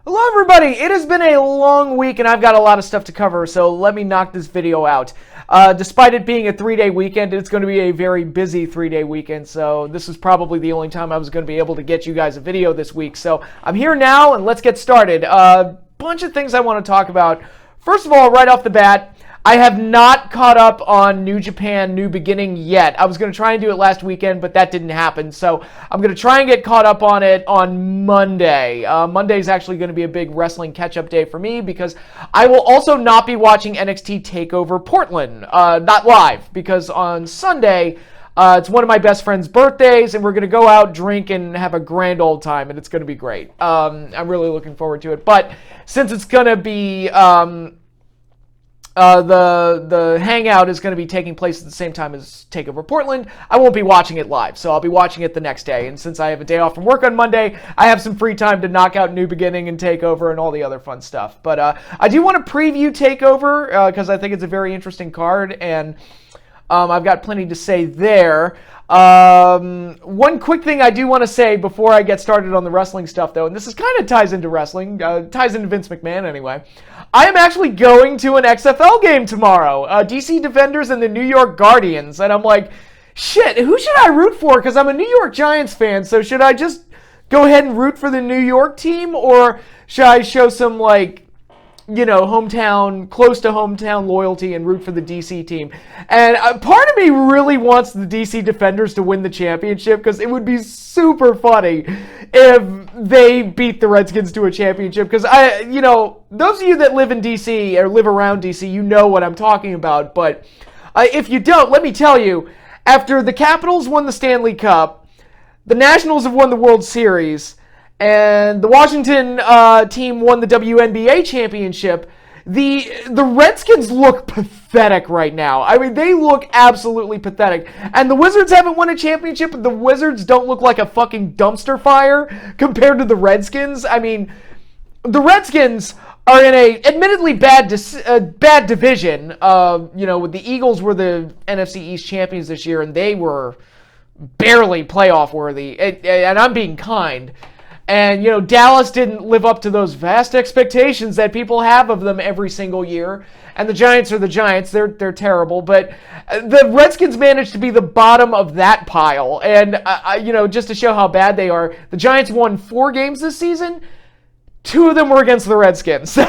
Hello everybody! It has been a long week and I've got a lot of stuff to cover, so let me knock this video out. Despite it being a 3-day weekend, it's going to be a very busy 3-day weekend, so this is probably the only time I was going to be able to get you guys a video this week. So I'm here now and let's get started. Bunch of things I want to talk about. First of all, right off the bat, I have not caught up on New Japan New Beginning yet. I was going to try and do it last weekend, but that didn't happen. So I'm going to try and get caught up on it on Monday. Monday is actually going to be a big wrestling catch-up day for me because I will also not be watching NXT TakeOver Portland, not live, because on Sunday, it's one of my best friend's birthdays, and we're going to go out, drink, and have a grand old time, and it's going to be great. I'm really looking forward to it. But since it's going to be... the hangout is going to be taking place at the same time as TakeOver Portland. I won't be watching it live, so I'll be watching it the next day. And since I have a day off from work on Monday, I have some free time to knock out New Beginning and TakeOver and all the other fun stuff. But I do want to preview TakeOver because I think it's a very interesting card, and I've got plenty to say there. One quick thing I do want to say before I get started on the wrestling stuff, though, and this is kind of ties into wrestling, ties into Vince McMahon anyway. I am actually going to an XFL game tomorrow, DC Defenders and the New York Guardians, and I'm like, shit, who should I root for? Because I'm a New York Giants fan, so should I just go ahead and root for the New York team, or should I show some, like, you know, hometown, close to hometown loyalty and root for the DC team? And part of me really wants the DC Defenders to win the championship because it would be super funny if they beat the Redskins to a championship. Because you know, those of you that live in DC or live around DC, you know what I'm talking about. But if you don't, let me tell you, after the Capitals won the Stanley Cup, the Nationals have won the World Series, and the Washington team won the WNBA championship, the Redskins look pathetic right now. I mean, they look absolutely pathetic. And the Wizards haven't won a championship, but the Wizards don't look like a fucking dumpster fire compared to the Redskins. I mean, the Redskins are in a admittedly bad division. You know, the Eagles were the NFC East champions this year, and they were barely playoff worthy. And I'm being kind. And, you know, Dallas didn't live up to those vast expectations that people have of them every single year. And the Giants are the Giants. They're terrible. But the Redskins managed to be the bottom of that pile. And, you know, just to show how bad they are, the Giants won 4 games this season. 2 of them were against the Redskins. So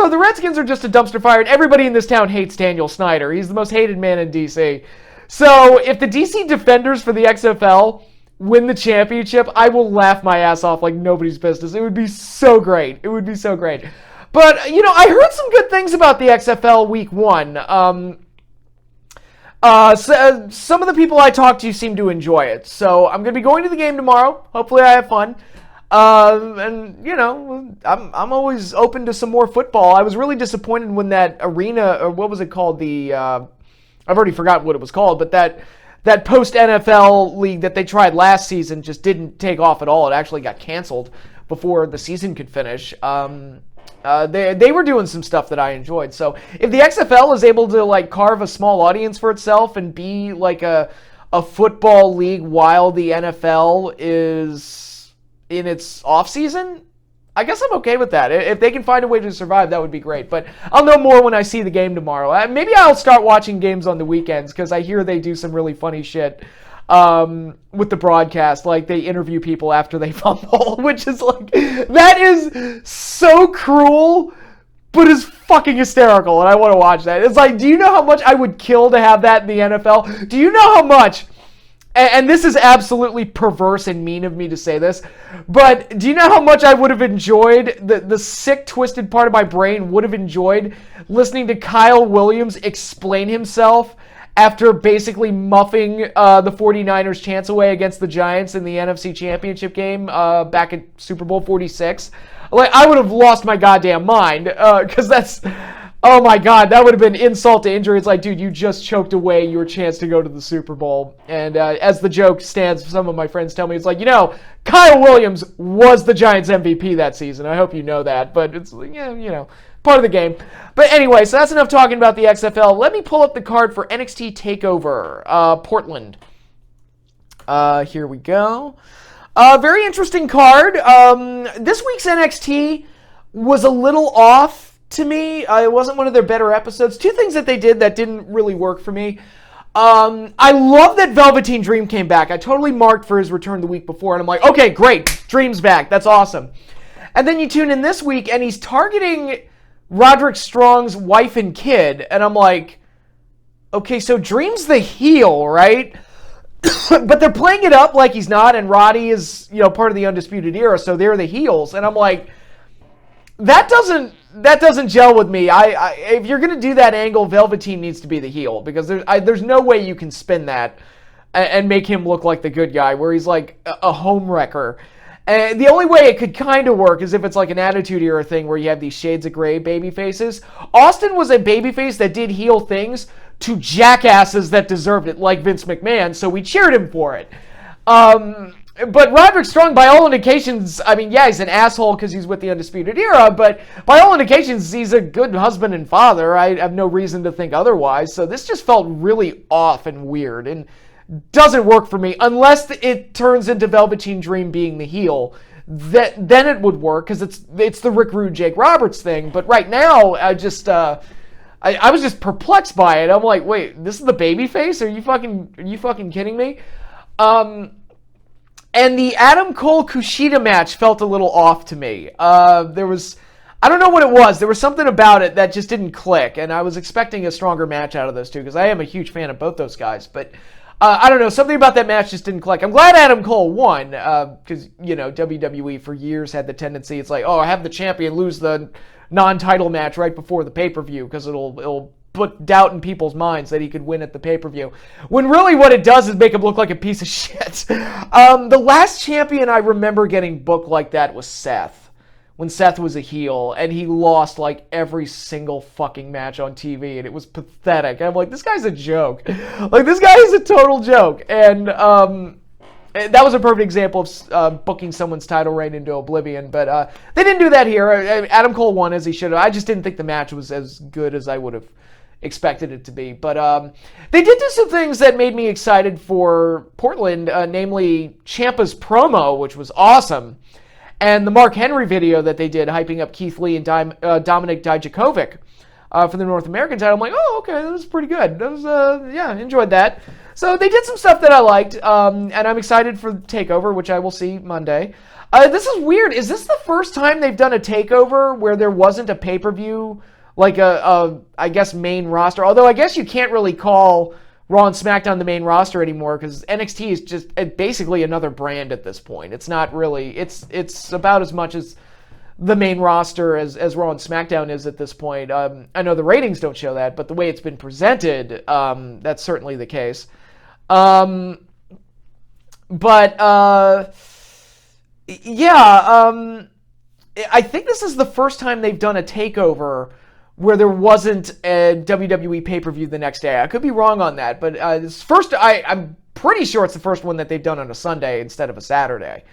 the Redskins are just a dumpster fire. And everybody in this town hates Daniel Snyder. He's the most hated man in D.C., so if the DC Defenders for the XFL win the championship, I will laugh my ass off like nobody's business. It would be so great. It would be so great. But, you know, I heard some good things about the XFL Week 1. Some of the people I talked to seem to enjoy it. So I'm going to be going to the game tomorrow. Hopefully I have fun. And, you know, I'm always open to some more football. I was really disappointed when that arena, or what was it called, I've already forgotten what it was called, but that post-NFL league that they tried last season just didn't take off at all. It actually got canceled before the season could finish. They were doing some stuff that I enjoyed. So if the XFL is able to, like, carve a small audience for itself and be like a football league while the NFL is in its off-season, I guess I'm okay with that. If they can find a way to survive, that would be great. But I'll know more when I see the game tomorrow. Maybe I'll start watching games on the weekends because I hear they do some really funny shit with the broadcast. Like, they interview people after they fumble, which is like, that is so cruel, but is fucking hysterical, and I want to watch that. It's like, do you know how much I would kill to have that in the NFL? Do you know how much... And this is absolutely perverse and mean of me to say this, but do you know how much I would have enjoyed, the sick, twisted part of my brain would have enjoyed listening to Kyle Williams explain himself after basically muffing the 49ers' chance away against the Giants in the NFC Championship game back at Super Bowl 46? Like, I would have lost my goddamn mind, because that's... Oh my God, that would have been insult to injury. It's like, dude, you just choked away your chance to go to the Super Bowl. And as the joke stands, some of my friends tell me, it's like, you know, Kyle Williams was the Giants MVP that season. I hope you know that. But it's, yeah, you know, part of the game. But anyway, so that's enough talking about the XFL. Let me pull up the card for NXT TakeOver Portland. Here we go. Very interesting card. This week's NXT was a little off to me. It wasn't one of their better episodes. Two things that they did that didn't really work for me. I love that Velveteen Dream came back. I totally marked for his return the week before, and I'm like, okay, great, Dream's back. That's awesome. And then you tune in this week, and he's targeting Roderick Strong's wife and kid, and I'm like, okay, so Dream's the heel, right? But they're playing it up like he's not, and Roddy is, part of the Undisputed Era, so they're the heels, and I'm like, that doesn't gel with me. If you're gonna do that angle, Velveteen needs to be the heel, because there's no way you can spin that and make him look like the good guy, where he's like a home wrecker. And the only way it could kind of work is if it's like an Attitude Era thing where you have these shades of gray baby faces. Austin was a babyface that did heel things to jackasses that deserved it, like Vince McMahon, so we cheered him for it. But Roderick Strong, by all indications, I mean, yeah, he's an asshole because he's with the Undisputed Era, but by all indications, he's a good husband and father. I have no reason to think otherwise, so this just felt really off and weird, and doesn't work for me, unless it turns into Velveteen Dream being the heel. Then it would work, because it's the Rick Rude, Jake Roberts thing, but right now, I was just perplexed by it. I'm like, wait, this is the babyface? Are you fucking kidding me? And the Adam Cole Kushida match felt a little off to me. I don't know what it was. There was something about it that just didn't click, and I was expecting a stronger match out of those two, because I am a huge fan of both those guys. But I don't know, something about that match just didn't click. I'm glad Adam Cole won, because, WWE for years had the tendency, it's like, oh, I have the champion lose the non-title match right before the pay-per-view, because it'll put doubt in people's minds that he could win at the pay-per-view. When really what it does is make him look like a piece of shit. The last champion I remember getting booked like that was Seth. When Seth was a heel, and he lost like every single fucking match on TV, and it was pathetic. I'm like, this guy's a joke. Like, this guy is a total joke. And that was a perfect example of booking someone's title reign into oblivion, but they didn't do that here. Adam Cole won as he should have. I just didn't think the match was as good as I would have expected it to be. But they did do some things that made me excited for Portland, namely Ciampa's promo, which was awesome, and the Mark Henry video that they did hyping up Keith Lee and Dominic Dijakovic for the North American title. I'm like, oh, okay, that was pretty good. That was, enjoyed that. So they did some stuff that I liked, and I'm excited for TakeOver, which I will see Monday. This is weird. Is this the first time they've done a TakeOver where there wasn't a pay-per-view, like I guess, main roster? Although I guess you can't really call Raw and SmackDown the main roster anymore, because NXT is just basically another brand at this point. It's not really, it's about as much as the main roster as Raw and SmackDown is at this point. I know the ratings don't show that, but the way it's been presented, that's certainly the case. I think this is the first time they've done a TakeOver where there wasn't a WWE pay-per-view the next day. I could be wrong on that, but I'm pretty sure it's the first one that they've done on a Sunday instead of a Saturday,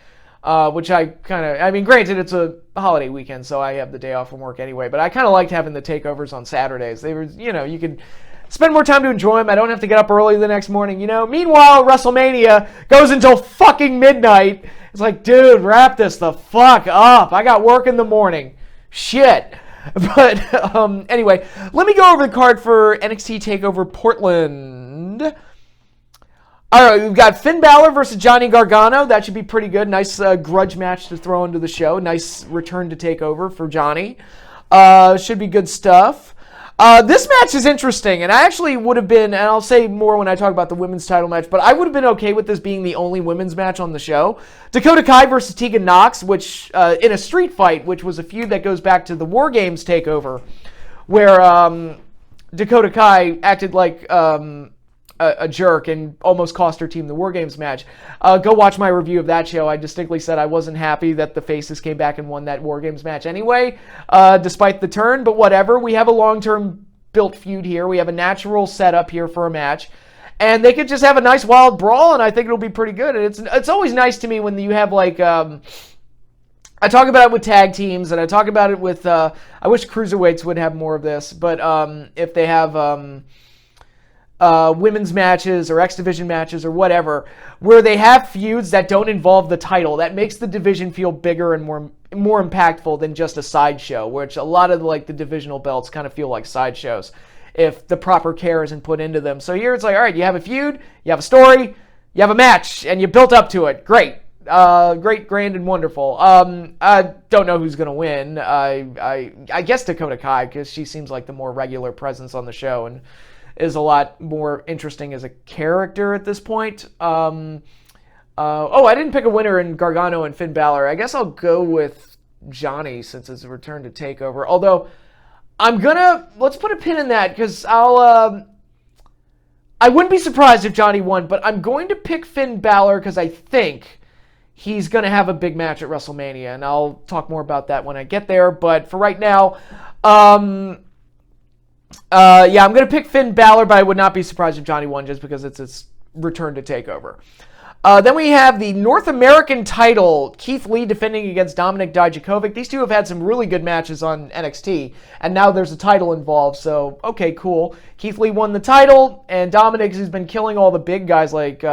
which granted, it's a holiday weekend, so I have the day off from work anyway, but I kind of liked having the TakeOvers on Saturdays. They were, you could spend more time to enjoy them. I don't have to get up early the next morning, Meanwhile, Wrestlemania goes until fucking midnight. It's like, dude, wrap this the fuck up. I got work in the morning. Shit. But anyway, let me go over the card for NXT TakeOver Portland. All right, we've got Finn Balor versus Johnny Gargano. That should be pretty good. Nice grudge match to throw into the show. Nice return to TakeOver for Johnny. Should be good stuff. This match is interesting, and I actually would have been, and I'll say more when I talk about the women's title match, but I would have been okay with this being the only women's match on the show. Dakota Kai versus Tegan Nox, which, in a street fight, which was a feud that goes back to the War Games TakeOver, where Dakota Kai acted like a jerk and almost cost her team the War Games match. Go watch my review of that show. I distinctly said I wasn't happy that the faces came back and won that War Games match anyway, despite the turn, but whatever. We have a long-term built feud here. We have a natural setup here for a match, and they could just have a nice wild brawl, and I think it'll be pretty good. And it's always nice to me when you have, like, I talk about it with tag teams, and I talk about it with, I wish cruiserweights would have more of this, but if they have, women's matches or X Division matches or whatever, where they have feuds that don't involve the title. That makes the division feel bigger and more impactful than just a sideshow, which a lot of like the divisional belts kind of feel like sideshows if the proper care isn't put into them. So here it's like, all right, you have a feud, you have a story, you have a match, and you built up to it. Great. Great, grand, and wonderful. I don't know who's going to win. I guess Dakota Kai, because she seems like the more regular presence on the show and is a lot more interesting as a character at this point. I didn't pick a winner in Gargano and Finn Balor. I guess I'll go with Johnny since it's a return to TakeOver. Although, let's put a pin in that, because I wouldn't be surprised if Johnny won, but I'm going to pick Finn Balor because I think he's going to have a big match at WrestleMania, and I'll talk more about that when I get there. But for right now, I'm going to pick Finn Balor, but I would not be surprised if Johnny won just because it's his return to TakeOver. Then we have the North American title, Keith Lee defending against Dominik Dijakovic. These two have had some really good matches on NXT, and now there's a title involved, so okay, cool. Keith Lee won the title, and Dominik has been killing all the big guys like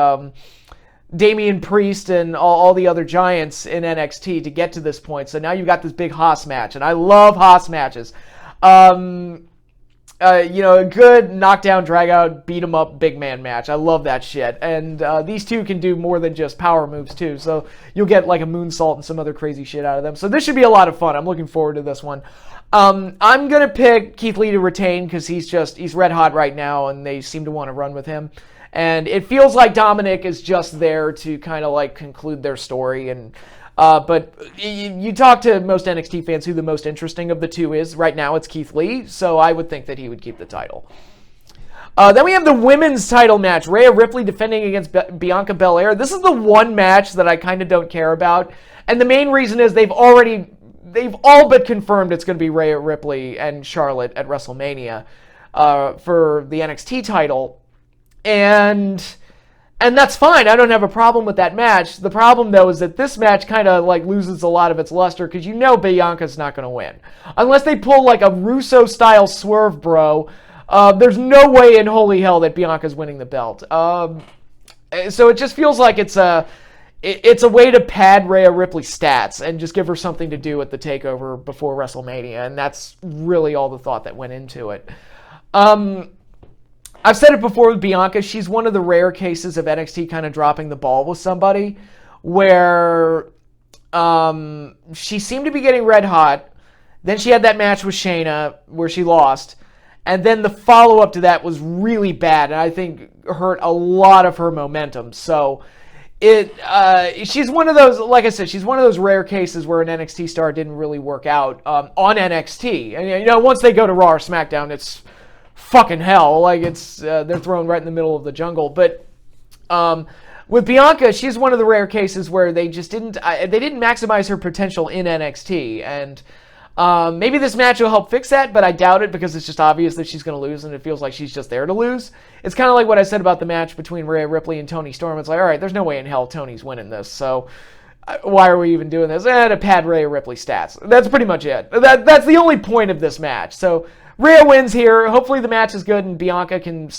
Damian Priest and all the other giants in NXT to get to this point. So now you've got this big Haas match, and I love Haas matches. A good knockdown, drag out, beat 'em up, big man match. I love that shit. And these two can do more than just power moves too. So you'll get like a moonsault and some other crazy shit out of them. So this should be a lot of fun. I'm looking forward to this one. I'm gonna pick Keith Lee to retain because he's red hot right now, and they seem to want to run with him. And it feels like Dominik is just there to kind of like conclude their story. And but you talk to most NXT fans who the most interesting of the two is. Right now it's Keith Lee, so I would think that he would keep the title. Then we have the women's title match. Rhea Ripley defending against Bianca Belair. This is the one match that I kind of don't care about. And the main reason is they've all but confirmed it's going to be Rhea Ripley and Charlotte at WrestleMania for the NXT title. And that's fine. I don't have a problem with that match. The problem, though, is that this match kind of like loses a lot of its luster because Bianca's not going to win. Unless they pull like a Russo-style swerve, bro, there's no way in holy hell that Bianca's winning the belt. So it just feels like it's a way to pad Rhea Ripley's stats and just give her something to do at the TakeOver before WrestleMania, and that's really all the thought that went into it. I've said it before with Bianca, she's one of the rare cases of NXT kind of dropping the ball with somebody where she seemed to be getting red hot. Then she had that match with Shayna where she lost. And then the follow-up to that was really bad, and I think hurt a lot of her momentum. So she's one of those, like I said, she's one of those rare cases where an NXT star didn't really work out on NXT. And once they go to Raw or SmackDown, it's fucking hell. Like they're thrown right in the middle of the jungle. But with Bianca, she's one of the rare cases where they just didn't maximize her potential in NXT. And maybe this match will help fix that, but I doubt it because it's just obvious that she's going to lose, and it feels like she's just there to lose. It's kind of like what I said about the match between Rhea Ripley and Toni Storm. It's like, all right, there's no way in hell Toni's winning this, so why are we even doing this? To pad Rhea Ripley stats. That's pretty much it. That's the only point of this match. So Rhea wins here. Hopefully the match is good and Bianca can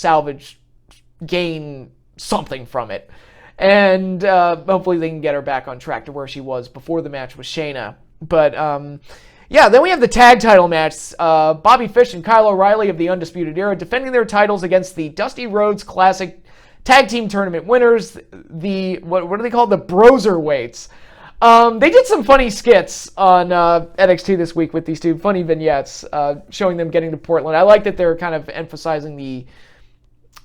gain something from it. And hopefully they can get her back on track to where she was before the match with Shayna. But then we have the tag title match. Bobby Fish and Kyle O'Reilly of the Undisputed Era defending their titles against the Dusty Rhodes Classic Tag Team Tournament winners, the, what are they called? The Broserweights. They did some funny skits on NXT this week with these two, funny vignettes showing them getting to Portland. I like that they're kind of emphasizing the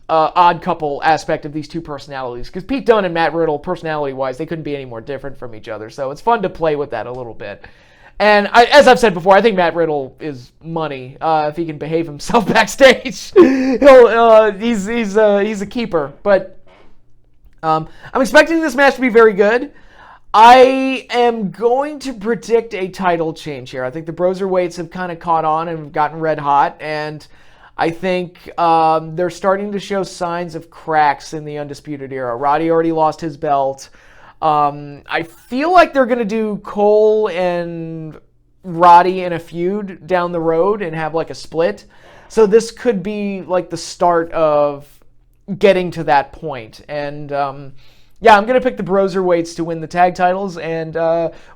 odd couple aspect of these two personalities, because Pete Dunne and Matt Riddle, personality-wise, they couldn't be any more different from each other, so it's fun to play with that a little bit. And as I've said before, I think Matt Riddle is money. If he can behave himself backstage, he's a keeper. But I'm expecting this match to be very good. I am going to predict a title change here. I think the Broserweights have kind of caught on and have gotten red hot, and I think they're starting to show signs of cracks in the Undisputed Era. Roddy already lost his belt. I feel like they're going to do Cole and Roddy in a feud down the road and have like a split. So this could be like the start of getting to that point. And yeah, I'm going to pick the Broserweights to win the tag titles, and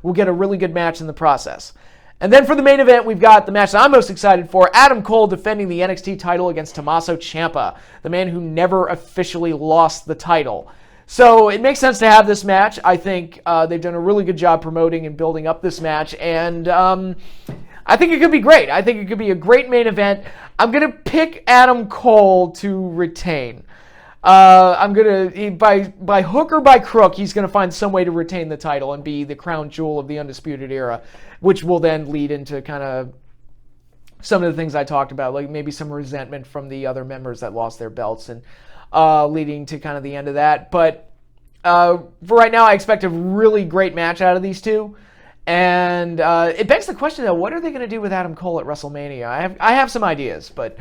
we'll get a really good match in the process. And then for the main event, we've got the match that I'm most excited for, Adam Cole defending the NXT title against Tommaso Ciampa, the man who never officially lost the title. So it makes sense to have this match. I think they've done a really good job promoting and building up this match, and I think it could be great. I think it could be a great main event. I'm going to pick Adam Cole to retain. I'm going to, by hook or by crook, he's going to find some way to retain the title and be the crown jewel of the Undisputed Era, which will then lead into kind of some of the things I talked about, like maybe some resentment from the other members that lost their belts, and leading to kind of the end of that. But for right now, I expect a really great match out of these two. And it begs the question, though, what are they going to do with Adam Cole at WrestleMania? I have some ideas, but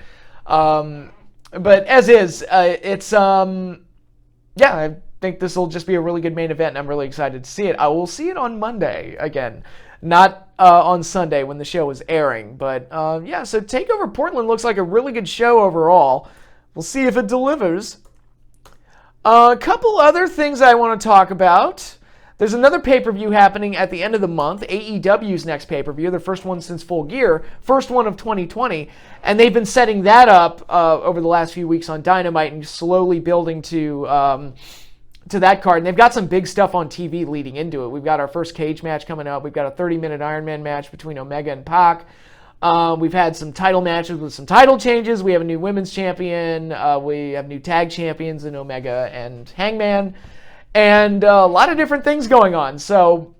as is, it's yeah, I think this will just be a really good main event, and I'm really excited to see it. I will see it on Monday again, not on Sunday when the show is airing. But yeah, so TakeOver Portland looks like a really good show overall. We'll see if it delivers. A couple other things I want to talk about. There's another pay-per-view happening at the end of the month, AEW's next pay-per-view, their first one since Full Gear, first one of 2020, and they've been setting that up over the last few weeks on Dynamite and slowly building to that card. And they've got some big stuff on TV leading into it. We've got our first cage match coming up. We've got a 30-minute Iron Man match between Omega and Pac. We've had some title matches with some title changes. We have a new women's champion. We have new tag champions in Omega and Hangman. And a lot of different things going on. So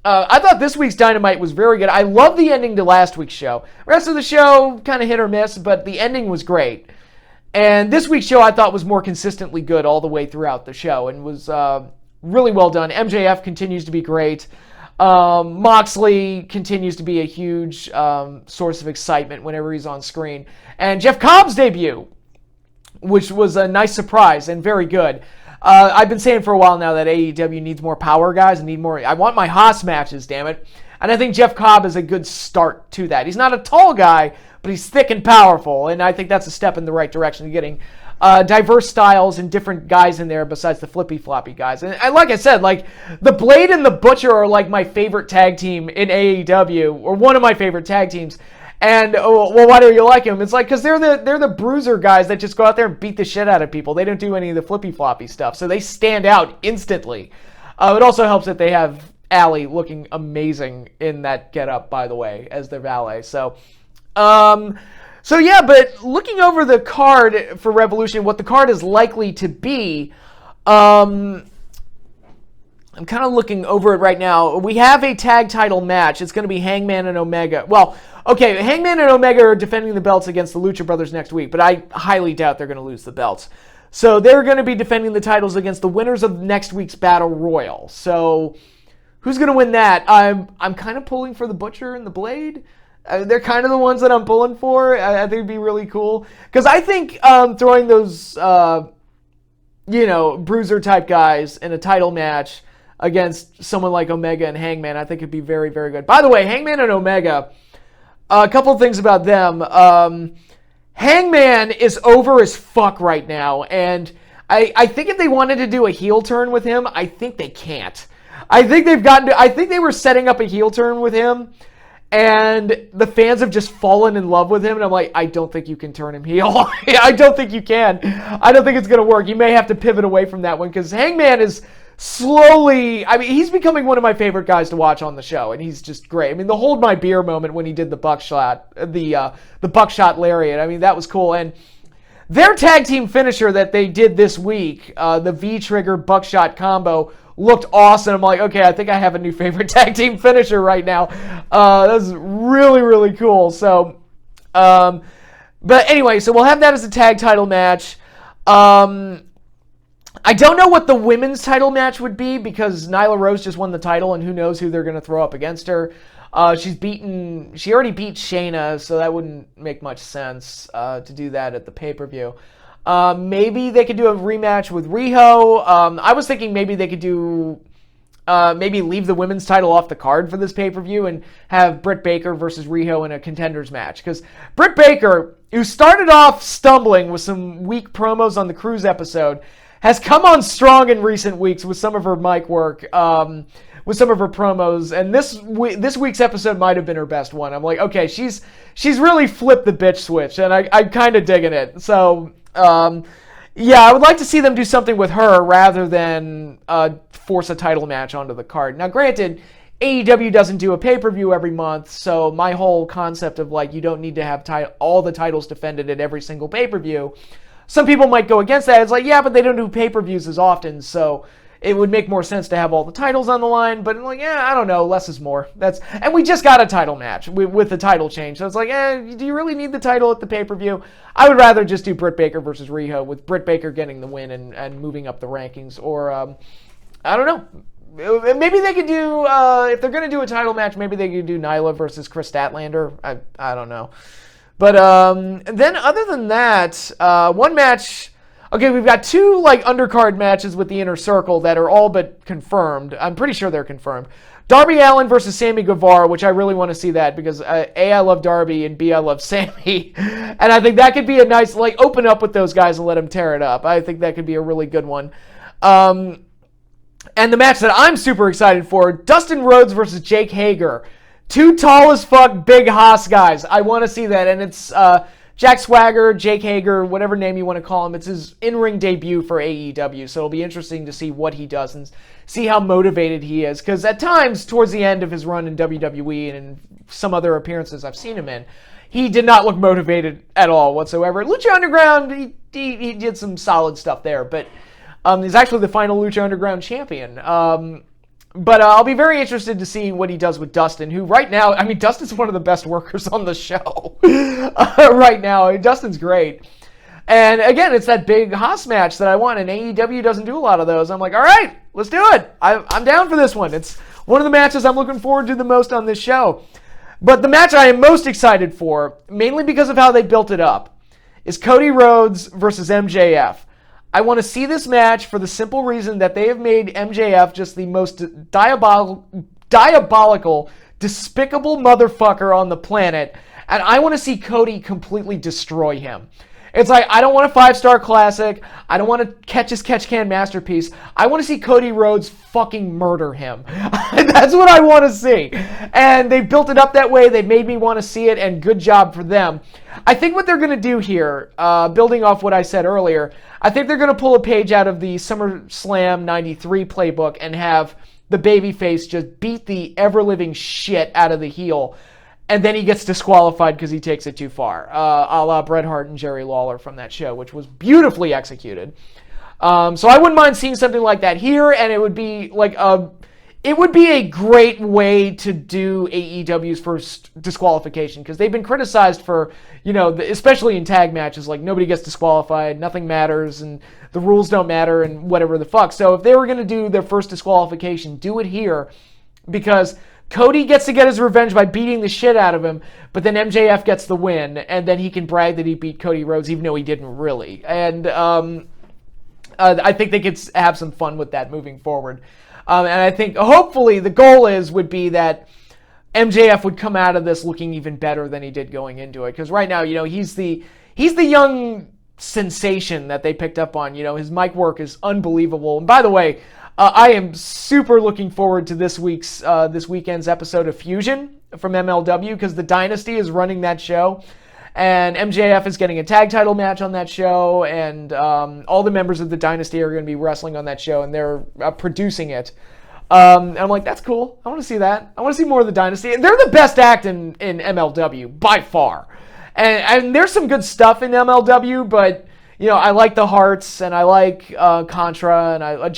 I thought this week's Dynamite was very good. I love the ending to last week's show. The rest of the show kind of hit or miss, but the ending was great. And this week's show I thought was more consistently good all the way throughout the show and was really well done. MJF continues to be great. Moxley continues to be a huge source of excitement whenever he's on screen. And Jeff Cobb's debut, which was a nice surprise and very good. I've been saying for a while now that AEW needs more power guys and need more. I want my Haas matches, damn it. And I think Jeff Cobb is a good start to that. He's not a tall guy, but he's thick and powerful, and I think that's a step in the right direction, getting diverse styles and different guys in there besides the flippy-floppy guys. And like I said, like the Blade and the Butcher are like my favorite tag team in AEW, or one of my favorite tag teams. And, well, why do you like them? It's like, because they're the bruiser guys that just go out there and beat the shit out of people. They don't do any of the flippy-floppy stuff, so they stand out instantly. It also helps that they have Allie looking amazing in that getup, by the way, as their valet. So yeah, but looking over the card for Revolution, what the card is likely to be, I'm kind of looking over it right now. We have a tag title match. It's going to be Hangman and Omega. Well, okay, Hangman and Omega are defending the belts against the Lucha Brothers next week, but I highly doubt they're going to lose the belts. So they're going to be defending the titles against the winners of next week's Battle Royal. So who's going to win that? I'm kind of pulling for the Butcher and the Blade. They're kind of the ones that I'm pulling for. I think it'd be really cool. Because I think throwing those, bruiser-type guys in a title match against someone like Omega and Hangman, I think it'd be very, very good. By the way, Hangman and Omega, a couple of things about them. Hangman is over as fuck right now, and I think if they wanted to do a heel turn with him, I think they can't. I think they were setting up a heel turn with him, and the fans have just fallen in love with him, and I'm like, I don't think you can turn him heel. I don't think you can. I don't think it's going to work. You may have to pivot away from that one, because Hangman is slowly, he's becoming one of my favorite guys to watch on the show, and he's just great. The Hold My Beer moment when he did the buckshot, the buckshot lariat, that was cool. And their tag team finisher that they did this week, the V-Trigger buckshot combo, looked awesome. I'm like, okay, I think I have a new favorite tag team finisher right now. That's really, really cool. So, but anyway, so we'll have that as a tag title match. I don't know what the women's title match would be because Nyla Rose just won the title, and who knows who they're going to throw up against her. She already beat Shayna, so that wouldn't make much sense to do that at the pay-per-view. Maybe they could do a rematch with Riho. I was thinking maybe they could do maybe leave the women's title off the card for this pay-per-view and have Britt Baker versus Riho in a contenders match. Because Britt Baker, who started off stumbling with some weak promos on the Cruise episode, has come on strong in recent weeks with some of her mic work, with some of her promos, and this week's episode might have been her best one. I'm like, okay, she's really flipped the bitch switch, and I'm kind of digging it. So, yeah, I would like to see them do something with her rather than force a title match onto the card. Now, granted, AEW doesn't do a pay-per-view every month, so my whole concept of, like, you don't need to have all the titles defended at every single pay-per-view, some people might go against that. It's like, yeah, but they don't do pay-per-views as often, so it would make more sense to have all the titles on the line. But I'm like, yeah, I don't know, less is more. And we just got a title match with the title change, so it's like, do you really need the title at the pay-per-view? I would rather just do Britt Baker versus Riho, with Britt Baker getting the win and moving up the rankings. Or, I don't know. Maybe they could do, if they're going to do a title match, maybe they could do Nyla versus Kris Statlander. I don't know. But then other than that, one match... Okay, we've got two like undercard matches with the Inner Circle that are all but confirmed. I'm pretty sure they're confirmed. Darby Allin versus Sammy Guevara, which I really want to see that because A, I love Darby, and B, I love Sammy. And I think that could be a nice, like, open up with those guys and let them tear it up. I think that could be a really good one. And the match that I'm super excited for, Dustin Rhodes versus Jake Hager. Two tall as fuck, big hoss guys. I want to see that, and it's... Jack Swagger, Jake Hager, whatever name you want to call him, it's his in-ring debut for AEW, so it'll be interesting to see what he does and see how motivated he is, because at times, towards the end of his run in WWE and in some other appearances I've seen him in, he did not look motivated at all whatsoever. Lucha Underground, he did some solid stuff there, but he's actually the final Lucha Underground champion. But I'll be very interested to see what he does with Dustin, who right now, I mean, Dustin's one of the best workers on the show right now. I mean, Dustin's great. And again, it's that big Haas match that I want, and AEW doesn't do a lot of those. I'm like, all right, let's do it. I'm down for this one. It's one of the matches I'm looking forward to the most on this show. But the match I am most excited for, mainly because of how they built it up, is Cody Rhodes versus MJF. I want to see this match for the simple reason that they have made MJF just the most diabolical, despicable motherfucker on the planet, and I want to see Cody completely destroy him. It's like, I don't want a 5-star classic. I don't want to catch his catch-can masterpiece. I want to see Cody Rhodes fucking murder him. That's what I want to see. And they built it up that way. They made me want to see it, and good job for them. I think what they're going to do here, building off what I said earlier, I think they're going to pull a page out of the SummerSlam 93 playbook and have the babyface just beat the ever-living shit out of the heel. And then he gets disqualified because he takes it too far, a la Bret Hart and Jerry Lawler from that show, which was beautifully executed. So I wouldn't mind seeing something like that here, and it would be like a great way to do AEW's first disqualification, because they've been criticized for, especially in tag matches, like nobody gets disqualified, nothing matters, and the rules don't matter, and whatever the fuck. So if they were going to do their first disqualification, do it here, because Cody gets to get his revenge by beating the shit out of him, but then MJF gets the win, and then he can brag that he beat Cody Rhodes, even though he didn't really. And I think they could have some fun with that moving forward. And I think, hopefully, the goal would be that MJF would come out of this looking even better than he did going into it. Because right now, he's the young sensation that they picked up on. His mic work is unbelievable. And by the way, I am super looking forward to this weekend's episode of Fusion from MLW, because the Dynasty is running that show, and MJF is getting a tag title match on that show, and all the members of the Dynasty are going to be wrestling on that show, and they're producing it. And I'm like, that's cool. I want to see that. I want to see more of the Dynasty. They're the best act in MLW by far, and there's some good stuff in MLW, but I like the Hearts, and I like Contra, and I like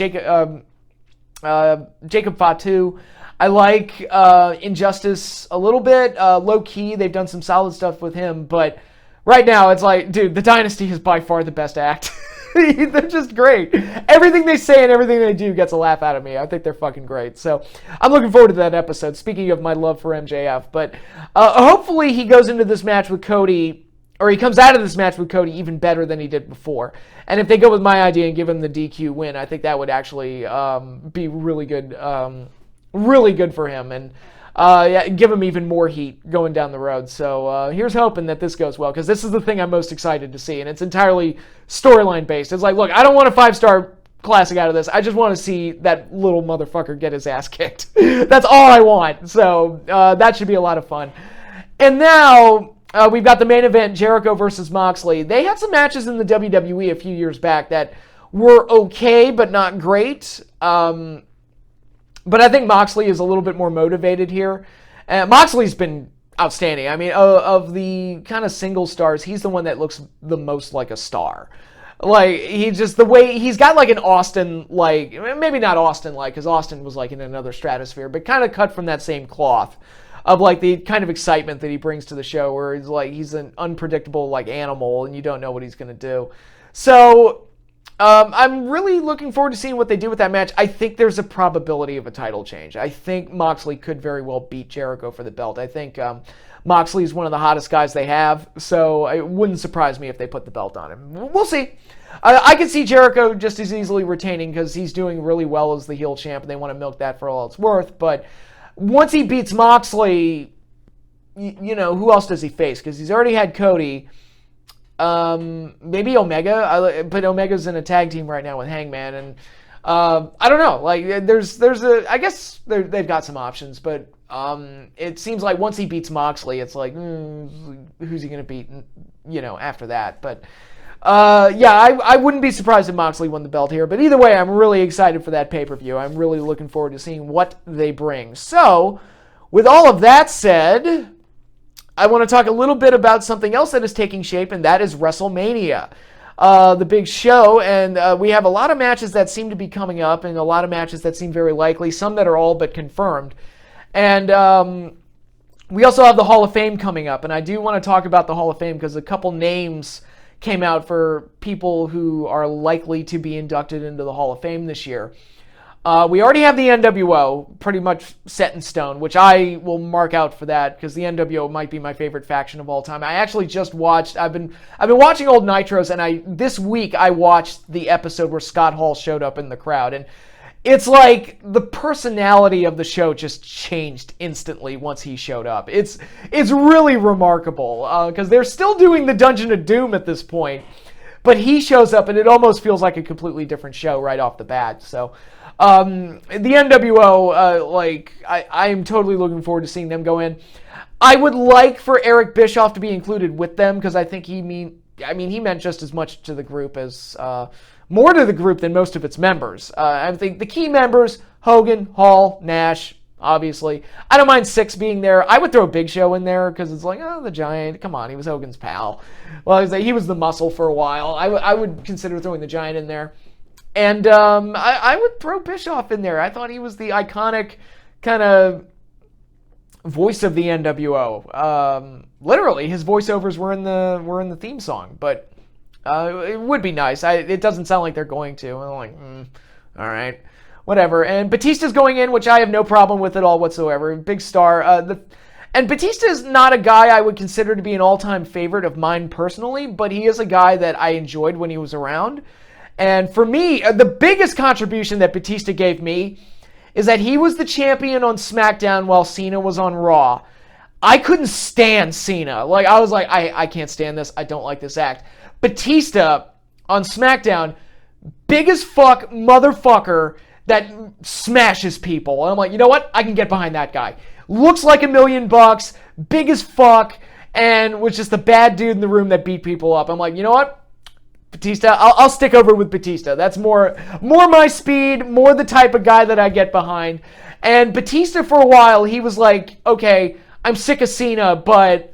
Jacob Fatu. I like Injustice a little bit. Low key, they've done some solid stuff with him, but right now it's like, dude, the Dynasty is by far the best act. They're just great. Everything they say and everything they do gets a laugh out of me. I think they're fucking great. So I'm looking forward to that episode, speaking of my love for MJF. But hopefully he goes into this match with Cody, or he comes out of this match with Cody even better than he did before. And if they go with my idea and give him the DQ win, I think that would actually be really good for him, and give him even more heat going down the road. So here's hoping that this goes well, because this is the thing I'm most excited to see, and it's entirely storyline based. It's like, look, I don't want a 5-star classic out of this. I just want to see that little motherfucker get his ass kicked. That's all I want. So that should be a lot of fun. And now we've got the main event, Jericho versus Moxley. They had some matches in the WWE a few years back that were okay, but not great. But I think Moxley is a little bit more motivated here. Moxley's been outstanding. I mean, of the kind of single stars, he's the one that looks the most like a star. Like, he just, the way, he's got like an Austin, like, maybe not Austin like, because Austin was like in another stratosphere, but kind of cut from that same cloth of like the kind of excitement that he brings to the show, where he's like, he's an unpredictable like animal and you don't know what he's going to do. So I'm really looking forward to seeing what they do with that match. I think there's a probability of a title change. I think Moxley could very well beat Jericho for the belt. I think Moxley is one of the hottest guys they have, so it wouldn't surprise me if they put the belt on him. We'll see. I could see Jericho just as easily retaining, because he's doing really well as the heel champ, and they want to milk that for all it's worth. But once he beats Moxley, you know, who else does he face? Because he's already had Cody. Maybe Omega, but Omega's in a tag team right now with Hangman, and I don't know. Like, I guess they've got some options, but it seems like once he beats Moxley, it's like, who's he gonna beat? You know, after that. But I wouldn't be surprised if Moxley won the belt here. But either way, I'm really excited for that pay-per-view. I'm really looking forward to seeing what they bring. So, with all of that said, I want to talk a little bit about something else that is taking shape, and that is Wrestlemania, the big show. And we have a lot of matches that seem to be coming up, and a lot of matches that seem very likely, some that are all but confirmed. And we also have the Hall of Fame coming up, and I do want to talk about the Hall of Fame because a couple names came out for people who are likely to be inducted into the Hall of Fame this year. We already have the NWO pretty much set in stone, which I will mark out for that, because the NWO might be my favorite faction of all time. I actually just watched, I've been watching old Nitros, and this week I watched the episode where Scott Hall showed up in the crowd, and it's like the personality of the show just changed instantly once he showed up. It's really remarkable, because they're still doing the Dungeon of Doom at this point, but he shows up and it almost feels like a completely different show right off the bat. So the NWO, I am totally looking forward to seeing them go in. I would like for Eric Bischoff to be included with them, because I think he meant just as much to the group as more to the group than most of its members. I think the key members: Hogan, Hall, Nash, obviously. I don't mind Syxx being there. I would throw Big Show in there, because it's like, oh, the Giant, come on, he was Hogan's pal. Well, he was the Muscle for a while. I would consider throwing the Giant in there. And I would throw Bischoff in there. I thought he was the iconic kind of voice of the NWO. Literally, his voiceovers were in the theme song. But it would be nice. It doesn't sound like they're going to. I'm like, all right, whatever. And Batista's going in, which I have no problem with at all whatsoever. Big star. And Batista is not a guy I would consider to be an all-time favorite of mine personally, but he is a guy that I enjoyed when he was around. And for me, the biggest contribution that Batista gave me is that he was the champion on SmackDown while Cena was on Raw. I couldn't stand Cena. Like, I was like, I can't stand this. I don't like this act. Batista on SmackDown, big as fuck motherfucker that smashes people. And I'm like, you know what? I can get behind that guy. Looks like $1 million, big as fuck, and was just the bad dude in the room that beat people up. I'm like, you know what? Batista, I'll stick over with Batista. That's more my speed, more the type of guy that I get behind. And Batista, for a while, he was like, okay, I'm sick of Cena, but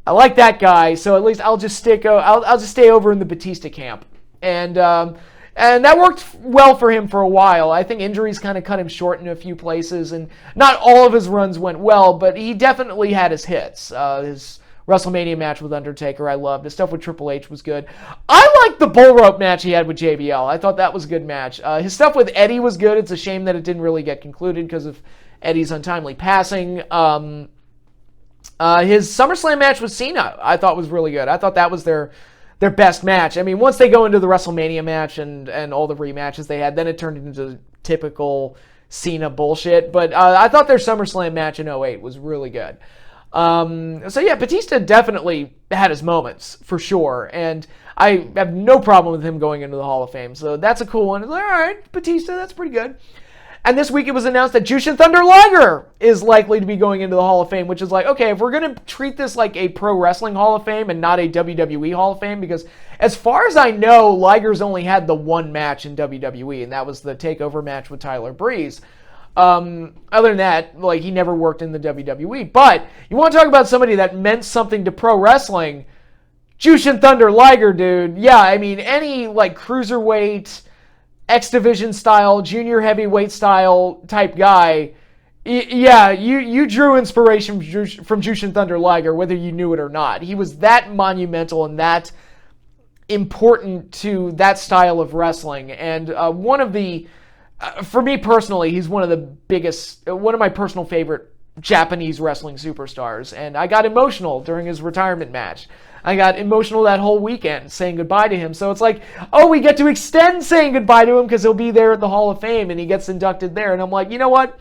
I like that guy, so at least I'll just stay over in the Batista camp. And that worked well for him for a while. I think injuries kind of cut him short in a few places, and not all of his runs went well, but he definitely had his hits. His WrestleMania match with Undertaker, I loved. His stuff with Triple H was good. I liked the bull rope match he had with JBL. I thought that was a good match. His stuff with Eddie was good. It's a shame that it didn't really get concluded because of Eddie's untimely passing. His SummerSlam match with Cena, I thought was really good. I thought that was their best match. I mean, once they go into the WrestleMania match and all the rematches they had, then it turned into typical Cena bullshit. But I thought their SummerSlam match in '08 was really good. So yeah, Batista definitely had his moments, for sure. And I have no problem with him going into the Hall of Fame. So that's a cool one. It's like, all right, Batista, that's pretty good. And this week it was announced that Jushin Thunder Liger is likely to be going into the Hall of Fame, which is like, okay, if we're going to treat this like a pro wrestling Hall of Fame and not a WWE Hall of Fame, because as far as I know, Liger's only had the one match in WWE, and that was the TakeOver match with Tyler Breeze. Other than that, like, he never worked in the WWE. But you want to talk about somebody that meant something to pro wrestling, Jushin Thunder Liger, dude. Yeah, I mean, any, like, cruiserweight, X Division style, junior heavyweight style type guy, yeah, you drew inspiration from Jushin Thunder Liger, whether you knew it or not. He was that monumental and that important to that style of wrestling. And one of the, for me personally, he's one of the biggest, one of my personal favorite Japanese wrestling superstars. And I got emotional during his retirement match. I got emotional that whole weekend saying goodbye to him. So it's like, oh, we get to extend saying goodbye to him because he'll be there at the Hall of Fame and he gets inducted there. And I'm like, you know what?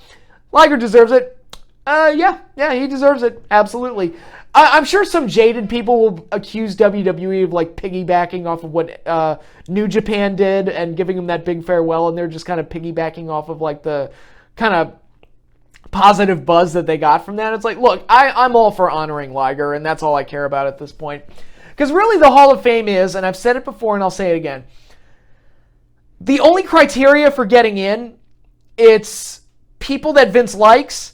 Liger deserves it. Yeah, he deserves it. Absolutely. I'm sure some jaded people will accuse WWE of like piggybacking off of what New Japan did and giving him that big farewell, and they're just kind of piggybacking off of like the kind of positive buzz that they got from that. It's like, look, I'm all for honoring Liger, and that's all I care about at this point. Because really the Hall of Fame is, and I've said it before and I'll say it again, the only criteria for getting in, it's people that Vince likes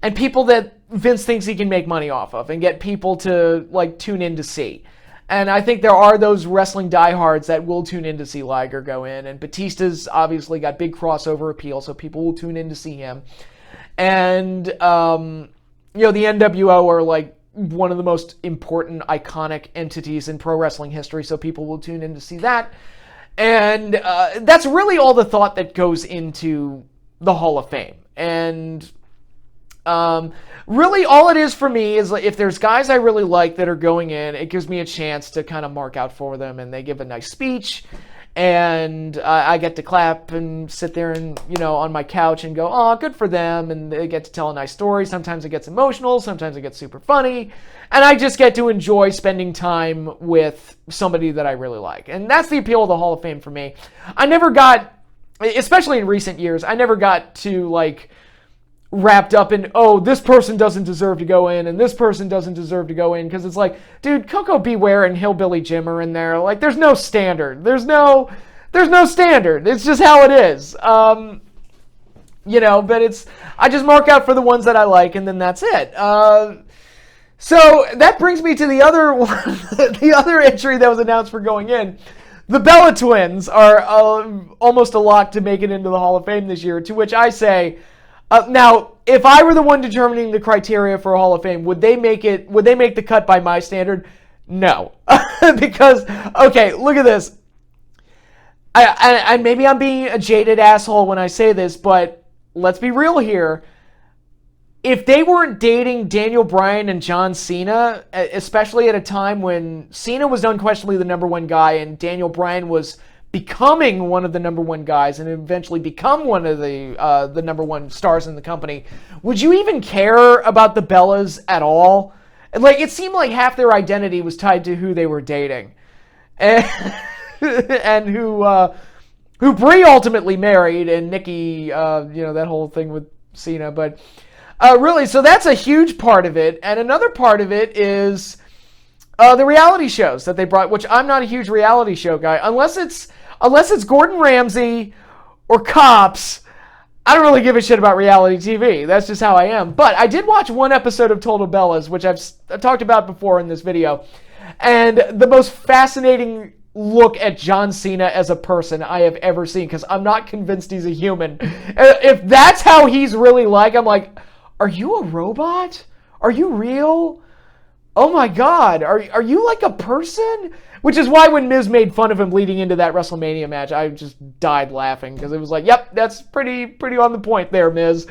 and people that Vince thinks he can make money off of and get people to like tune in to see. And I think there are those wrestling diehards that will tune in to see Liger go in, and Batista's obviously got big crossover appeal, so people will tune in to see him. And, the NWO are like one of the most important, iconic entities in pro wrestling history, so people will tune in to see that. And that's really all the thought that goes into the Hall of Fame. And really all it is for me is like, if there's guys I really like that are going in, it gives me a chance to kind of mark out for them, and they give a nice speech. And I get to clap and sit there and, on my couch and go, oh, good for them. And they get to tell a nice story. Sometimes it gets emotional. Sometimes it gets super funny. And I just get to enjoy spending time with somebody that I really like. And that's the appeal of the Hall of Fame for me. I never got, especially in recent years, I never got to, like, wrapped up in, oh, this person doesn't deserve to go in and this person doesn't deserve to go in, because it's like, dude, Coco Beware and Hillbilly Jim are in there. Like, there's no standard. There's no standard. It's just how it is. But I just mark out for the ones that I like, and then that's it. So that brings me to the other one, the other entry that was announced for going in. The Bella Twins are almost a lock to make it into the Hall of Fame this year, to which I say, now, if I were the one determining the criteria for a Hall of Fame, would they make the cut by my standard? No. Because, okay, look at this. I maybe I'm being a jaded asshole when I say this, but let's be real here. If they weren't dating Daniel Bryan and John Cena, especially at a time when Cena was unquestionably the number one guy and Daniel Bryan was becoming one of the number one guys and eventually become one of the number one stars in the company, would you even care about the Bellas at all? Like, it seemed like half their identity was tied to who they were dating, and who Brie ultimately married, and Nikki, that whole thing with Cena. But really, so that's a huge part of it, and another part of it is the reality shows that they brought, which I'm not a huge reality show guy. Unless it's Gordon Ramsay or Cops, I don't really give a shit about reality TV. That's just how I am. But I did watch one episode of Total Bellas, which I've talked about before in this video. And the most fascinating look at John Cena as a person I have ever seen, because I'm not convinced he's a human. If that's how he's really like, I'm like, are you a robot? Are you real? Oh my God, are you like a person? Which is why when Miz made fun of him leading into that WrestleMania match, I just died laughing, because it was like, yep, that's pretty on the point there, Miz.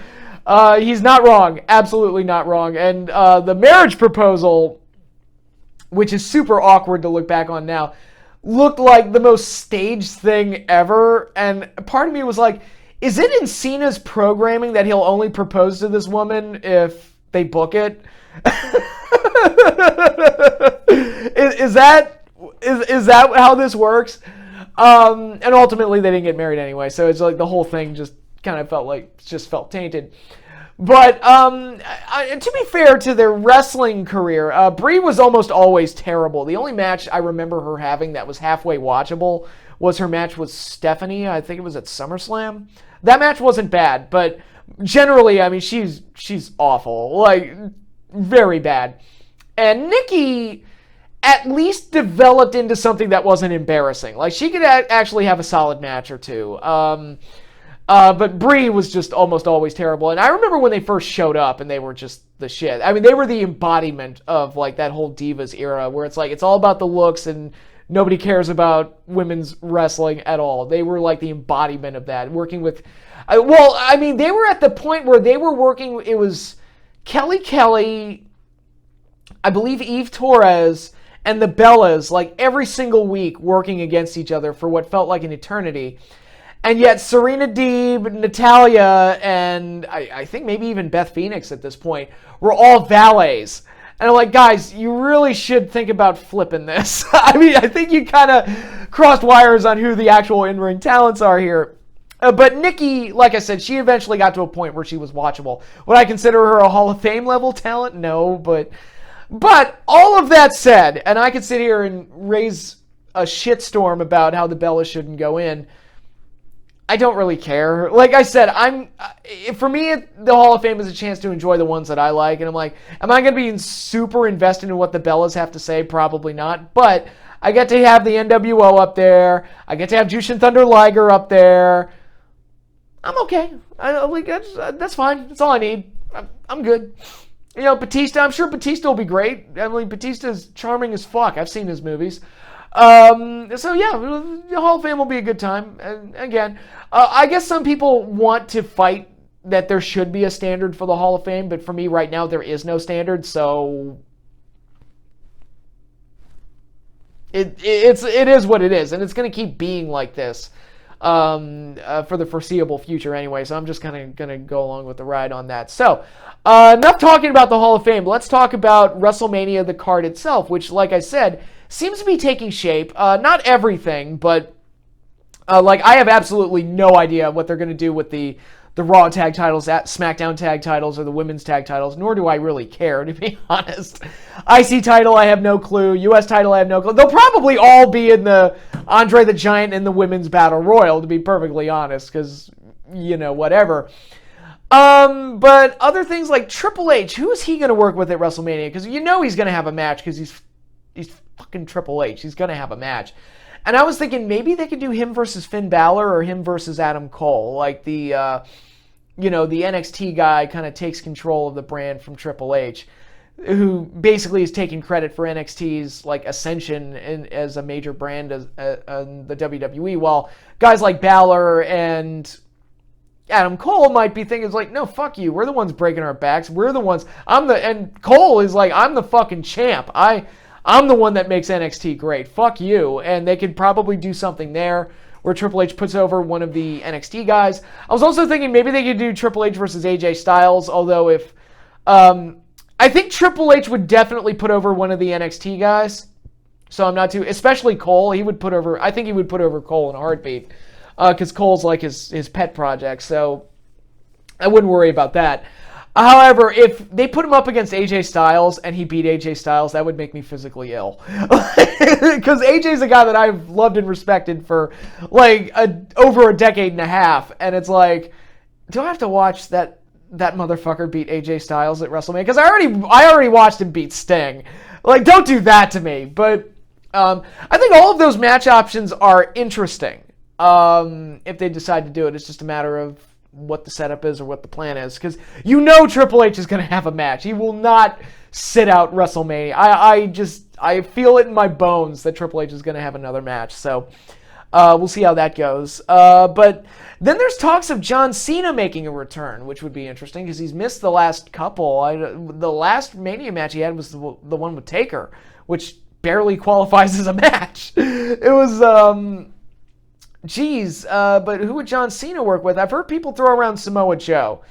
He's not wrong. Absolutely not wrong. And the marriage proposal, which is super awkward to look back on now, looked like the most staged thing ever. And part of me was like, is it in Cena's programming that he'll only propose to this woman if they book it? is that how this works? And ultimately they didn't get married anyway, so it's like the whole thing just kind of felt tainted. But to be fair to their wrestling career, Brie was almost always terrible. The only match I remember her having that was halfway watchable was her match with Stephanie. I think it was at SummerSlam. That match wasn't bad, but generally, I mean, she's awful, like very bad. And Nikki at least developed into something that wasn't embarrassing. Like she could actually have a solid match or two. But Brie was just almost always terrible. And I remember when they first showed up and they were just the shit. I mean, they were the embodiment of like that whole Divas era where it's like it's all about the looks and nobody cares about women's wrestling at all. They were like the embodiment of that. Working with, they were at the point where they were working, it was Kelly, I believe Eve Torres, and the Bellas, like every single week working against each other for what felt like an eternity. And yet Serena Deeb, Natalya, and I think maybe even Beth Phoenix at this point were all valets. And I'm like, guys, you really should think about flipping this. I mean, I think you kind of crossed wires on who the actual in-ring talents are here. But Nikki, like I said, she eventually got to a point where she was watchable. Would I consider her a Hall of Fame level talent? No, but all of that said, and I could sit here and raise a shitstorm about how the Bellas shouldn't go in. I don't really care. Like I said, for me, the Hall of Fame is a chance to enjoy the ones that I like. And I'm like, am I going to be super invested in what the Bellas have to say? Probably not. But I get to have the NWO up there. I get to have Jushin Thunder Liger up there. I'm okay. That's fine. That's all I need. I'm good. You know, Batista, I'm sure Batista will be great. I mean, Batista's charming as fuck. I've seen his movies. So yeah, the Hall of Fame will be a good time. And again, I guess some people want to fight that there should be a standard for the Hall of Fame, but for me right now there is no standard, so it is what it is, and it's going to keep being like this for the foreseeable future anyway. So I'm just kind of going to go along with the ride on that. So enough talking about the Hall of Fame. Let's talk about WrestleMania, the card itself, which, like I said, seems to be taking shape. Not everything, but I have absolutely no idea what they're going to do with the Raw tag titles, SmackDown tag titles, or the women's tag titles, nor do I really care, to be honest. IC title, I have no clue. US title, I have no clue. They'll probably all be in the Andre the Giant and the Women's Battle Royal, to be perfectly honest, because, whatever. But other things like Triple H, who is he going to work with at WrestleMania? Because he's going to have a match, because he's fucking Triple H. He's going to have a match. And I was thinking maybe they could do him versus Finn Balor or him versus Adam Cole. Like the NXT guy kind of takes control of the brand from Triple H, who basically is taking credit for NXT's ascension as a major brand on the WWE, while guys like Balor and Adam Cole might be thinking no, fuck you. We're the ones breaking our backs. We're the ones. And Cole is I'm the fucking champ. I'm the one that makes NXT great. Fuck you. And they could probably do something there where Triple H puts over one of the NXT guys. I was also thinking maybe they could do Triple H versus AJ Styles, although if... I think Triple H would definitely put over one of the NXT guys. So I'm not too... Especially Cole. I think he would put over Cole in a heartbeat. Because Cole's his pet project. So I wouldn't worry about that. However, if they put him up against AJ Styles and he beat AJ Styles, that would make me physically ill. Because AJ's a guy that I've loved and respected for over a decade and a half. And it's do I have to watch that motherfucker beat AJ Styles at WrestleMania? Because I already watched him beat Sting. Don't do that to me. But I think all of those match options are interesting. If they decide to do it, it's just a matter of what the setup is or what the plan is, because Triple H is going to have a match. He will not sit out WrestleMania. I feel it in my bones that Triple H is going to have another match. So We'll see how that goes. But then there's talks of John Cena making a return, which would be interesting because he's missed the last couple. The last Mania match he had was the one with Taker, which barely qualifies as a match. It was, but who would John Cena work with? I've heard people throw around Samoa Joe,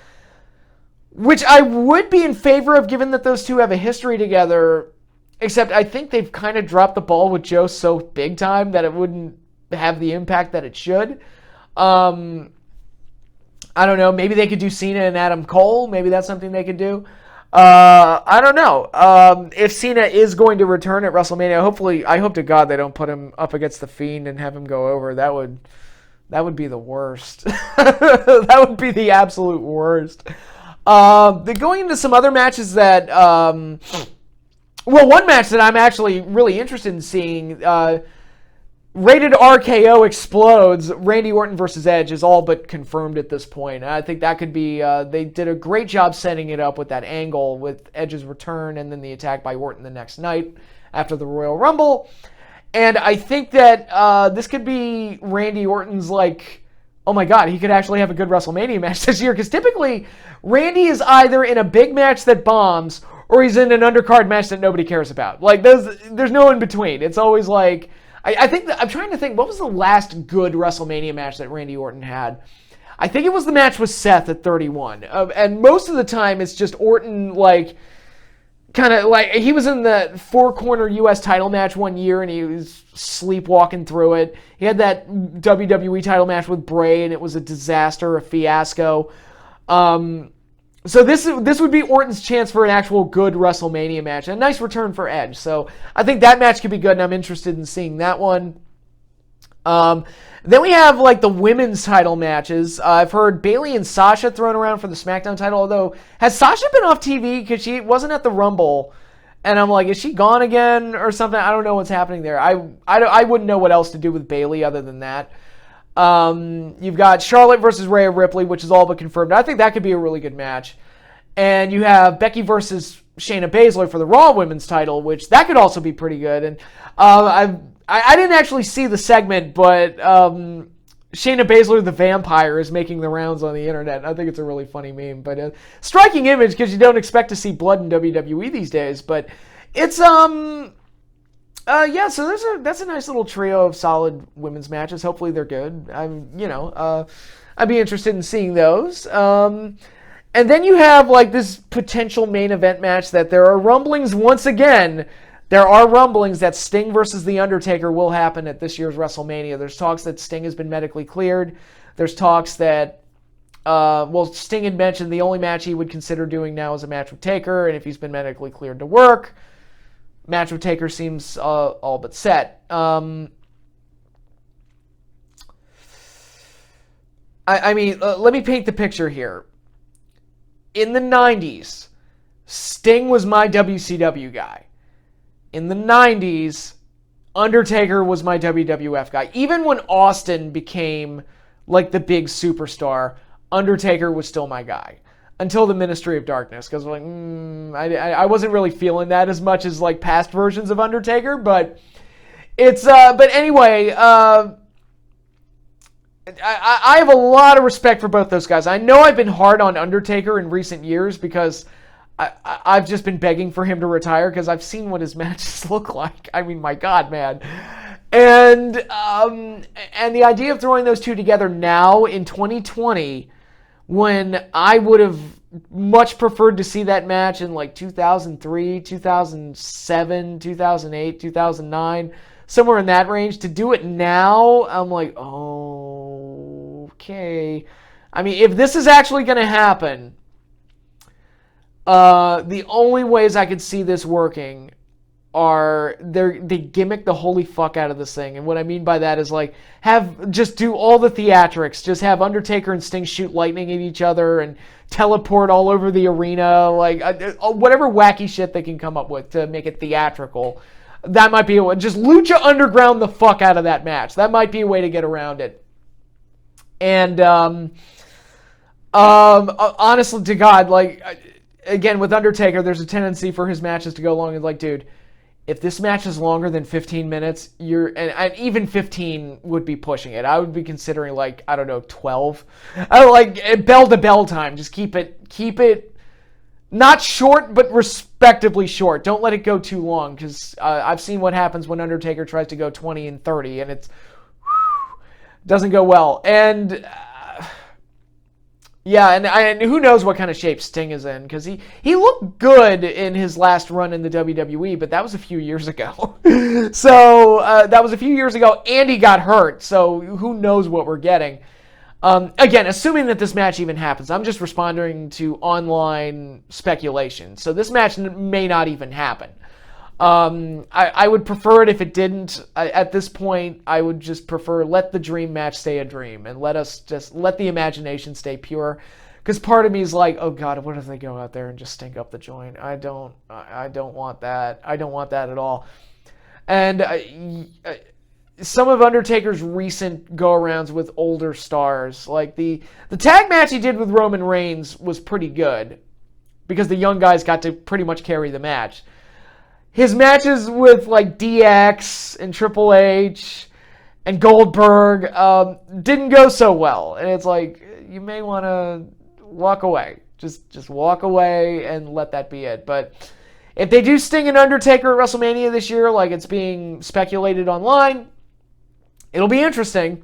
which I would be in favor of given that those two have a history together, except I think they've kind of dropped the ball with Joe so big time that it wouldn't have the impact that it should. I don't know. Maybe they could do Cena and Adam Cole. Maybe that's something they could do. I don't know. If Cena is going to return at WrestleMania, hopefully, I hope to God they don't put him up against The Fiend and have him go over. That would be the worst. That would be the absolute worst. They're going into some other matches that, one match that I'm actually really interested in seeing, Rated RKO explodes. Randy Orton versus Edge is all but confirmed at this point. I think that could be, they did a great job setting it up with that angle with Edge's return and then the attack by Orton the next night after the Royal Rumble. And I think that this could be Randy Orton's oh my God, he could actually have a good WrestleMania match this year. Because typically, Randy is either in a big match that bombs or he's in an undercard match that nobody cares about. There's no in between. It's always I think I'm trying to think, what was the last good WrestleMania match that Randy Orton had? I think it was the match with Seth at 31. And most of the time, it's just Orton, he was in the four-corner U.S. title match one year, and he was sleepwalking through it. He had that WWE title match with Bray, and it was a disaster, a fiasco. So this would be Orton's chance for an actual good WrestleMania match. A nice return for Edge. So I think that match could be good, and I'm interested in seeing that one. Then we have the women's title matches. I've heard Bayley and Sasha thrown around for the SmackDown title, although has Sasha been off TV because she wasn't at the Rumble? And I'm is she gone again or something? I don't know what's happening there. I wouldn't know what else to do with Bayley other than that. You've got Charlotte versus Rhea Ripley, which is all but confirmed. I think that could be a really good match. And you have Becky versus Shayna Baszler for the Raw Women's title, which that could also be pretty good. And I didn't actually see the segment, but Shayna Baszler the Vampire is making the rounds on the internet. I think it's a really funny meme, but striking image because you don't expect to see blood in WWE these days. But it's so that's a nice little trio of solid women's matches. Hopefully they're good. I'd be interested in seeing those. And then you have this potential main event match that there are rumblings once again. There are rumblings that Sting versus The Undertaker will happen at this year's WrestleMania. There's talks that Sting has been medically cleared. There's talks that, Sting had mentioned the only match he would consider doing now is a match with Taker, and if he's been medically cleared to work, match with Taker seems all but set. Let me paint the picture here. In the 90s, Sting was my WCW guy. In the 90s, Undertaker was my WWF guy. Even when Austin became the big superstar, Undertaker was still my guy. Until the Ministry of Darkness, because I wasn't really feeling that as much as past versions of Undertaker, but it's but anyway, I have a lot of respect for both those guys. I know I've been hard on Undertaker in recent years because I've just been begging for him to retire because I've seen what his matches look like. I mean, my God, man. And the idea of throwing those two together now in 2020, when I would have much preferred to see that match in 2003, 2007, 2008, 2009, somewhere in that range, to do it now, I'm okay. I mean, if this is actually going to happen, the only ways I could see this working are they gimmick the holy fuck out of this thing. And what I mean by that is just do all the theatrics. Just have Undertaker and Sting shoot lightning at each other and teleport all over the arena. Whatever wacky shit they can come up with to make it theatrical. That might be a way. Just Lucha Underground the fuck out of that match. That might be a way to get around it. And honestly to God, again, with Undertaker, there's a tendency for his matches to go long and dude, if this match is longer than 15 minutes, and even 15 would be pushing it. I would be considering, like, I don't know, 12. Like, bell to bell time. Just keep it not short, but respectably short. Don't let it go too long, because I've seen what happens when Undertaker tries to go 20 and 30, and it doesn't go well. And yeah, and who knows what kind of shape Sting is in, because he looked good in his last run in the WWE, but that was a few years ago. So that was a few years ago, and he got hurt, so who knows what we're getting. Again, assuming that this match even happens, I'm just responding to online speculation. So this match may not even happen. I would prefer it if it didn't. At this point, I would just prefer let the dream match stay a dream and let the imagination stay pure. Because part of me is like, oh God, what if they go out there and just stink up the joint? I don't want that. I don't want that at all. And some of Undertaker's recent go-arounds with older stars, like the tag match he did with Roman Reigns was pretty good because the young guys got to pretty much carry the match. His matches with like DX and Triple H and Goldberg didn't go so well. And it's like, you may want to walk away. Just walk away and let that be it. But if they do Sting and Undertaker at WrestleMania this year, like it's being speculated online, it'll be interesting.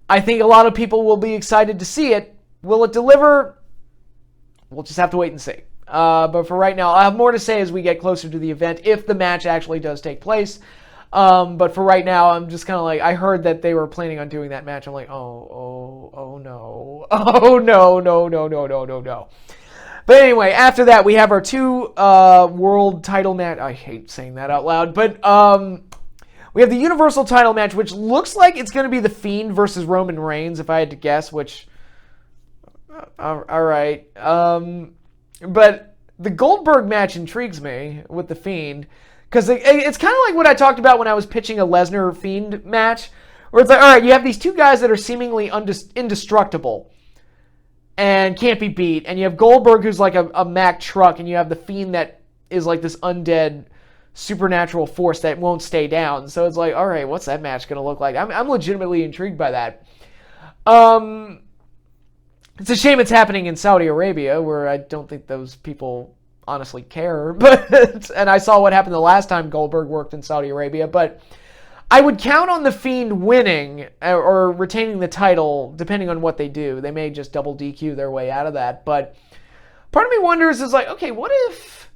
I think a lot of people will be excited to see it. Will it deliver? We'll just have to wait and see. But for right now, I'll have more to say as we get closer to the event, if the match actually does take place. But for right now, I'm just kind of like, I heard that they were planning on doing that match. I'm like, oh no. Oh no. But anyway, after that, we have our two world title match. I hate saying that out loud. But we have the Universal title match, which looks like it's going to be The Fiend versus Roman Reigns, if I had to guess, which, all right. But the Goldberg match intrigues me with The Fiend, because it's kind of like what I talked about when I was pitching a Lesnar-Fiend match, where it's like, all right, you have these two guys that are seemingly indestructible and can't be beat, and you have Goldberg, who's like a Mack truck, and you have The Fiend that is like this undead supernatural force that won't stay down. So it's like, all right, what's that match going to look like? I'm legitimately intrigued by that. It's a shame it's happening in Saudi Arabia, where I don't think those people honestly care. But and I saw what happened the last time Goldberg worked in Saudi Arabia. But I would count on The Fiend winning or retaining the title, depending on what they do. They may just double DQ their way out of that. But part of me wonders is like, okay, what if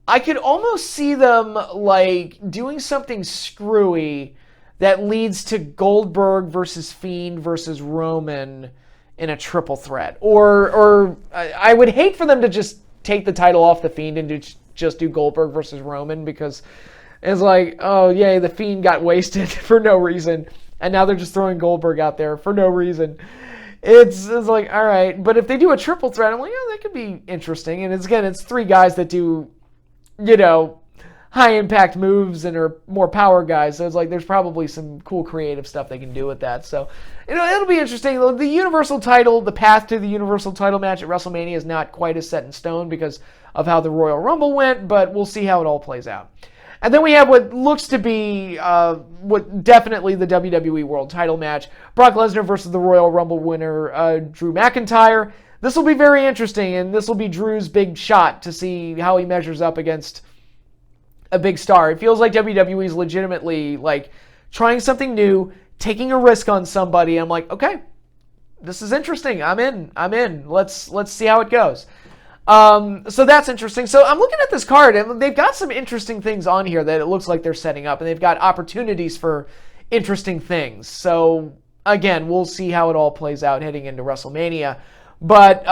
I could almost see them like doing something screwy that leads to Goldberg versus Fiend versus Roman in a triple threat. Or I would hate for them to just take the title off The Fiend and just do Goldberg versus Roman, because it's like, oh yay, The Fiend got wasted for no reason, and now they're just throwing Goldberg out there for no reason. It's like, all right, but if they do a triple threat, I'm like, oh, that could be interesting. And it's three guys that do, high impact moves and are more power guys. So it's like there's probably some cool creative stuff they can do with that. So it'll be interesting. The Universal title, the path to the Universal title match at WrestleMania is not quite as set in stone because of how the Royal Rumble went, but we'll see how it all plays out. And then we have what looks to be what definitely the WWE World title match. Brock Lesnar versus the Royal Rumble winner, Drew McIntyre. This will be very interesting, and this will be Drew's big shot to see how he measures up against a big star. It feels like WWE is legitimately like trying something new, taking a risk on somebody. I'm like, okay, this is interesting. I'm in. Let's see how it goes. So that's interesting. So I'm looking at this card, and they've got some interesting things on here that it looks like they're setting up, and they've got opportunities for interesting things. So again, we'll see how it all plays out heading into WrestleMania. But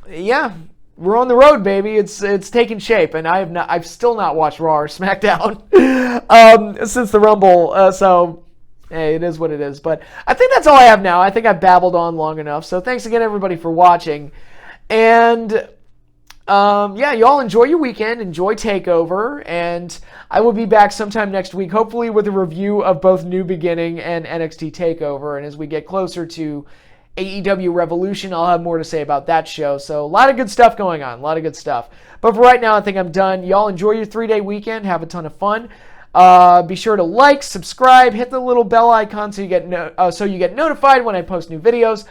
yeah. We're on the road, baby. It's taking shape, and I've still not watched Raw or SmackDown since the Rumble. So hey, it is what it is. But I think that's all I have now. I think I've babbled on long enough. So thanks again, everybody, for watching. And yeah, y'all enjoy your weekend. Enjoy TakeOver, and I will be back sometime next week, hopefully with a review of both New Beginning and NXT TakeOver. And as we get closer to AEW Revolution. I'll have more to say about that show. So a lot of good stuff going on. A lot of good stuff. But for right now, I think I'm done. Y'all enjoy your 3-day weekend. Have a ton of fun. Be sure to like, subscribe, hit the little bell icon so you get notified when I post new videos.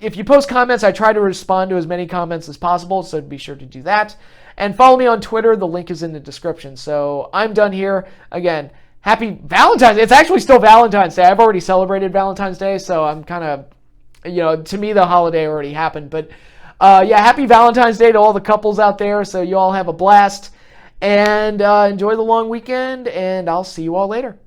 If you post comments, I try to respond to as many comments as possible, so be sure to do that. And follow me on Twitter. The link is in the description. So I'm done here. Again, happy Valentine's Day. It's actually still Valentine's Day. I've already celebrated Valentine's Day, so I'm kind of, to me, the holiday already happened. But happy Valentine's Day to all the couples out there. So you all have a blast. And enjoy the long weekend, and I'll see you all later.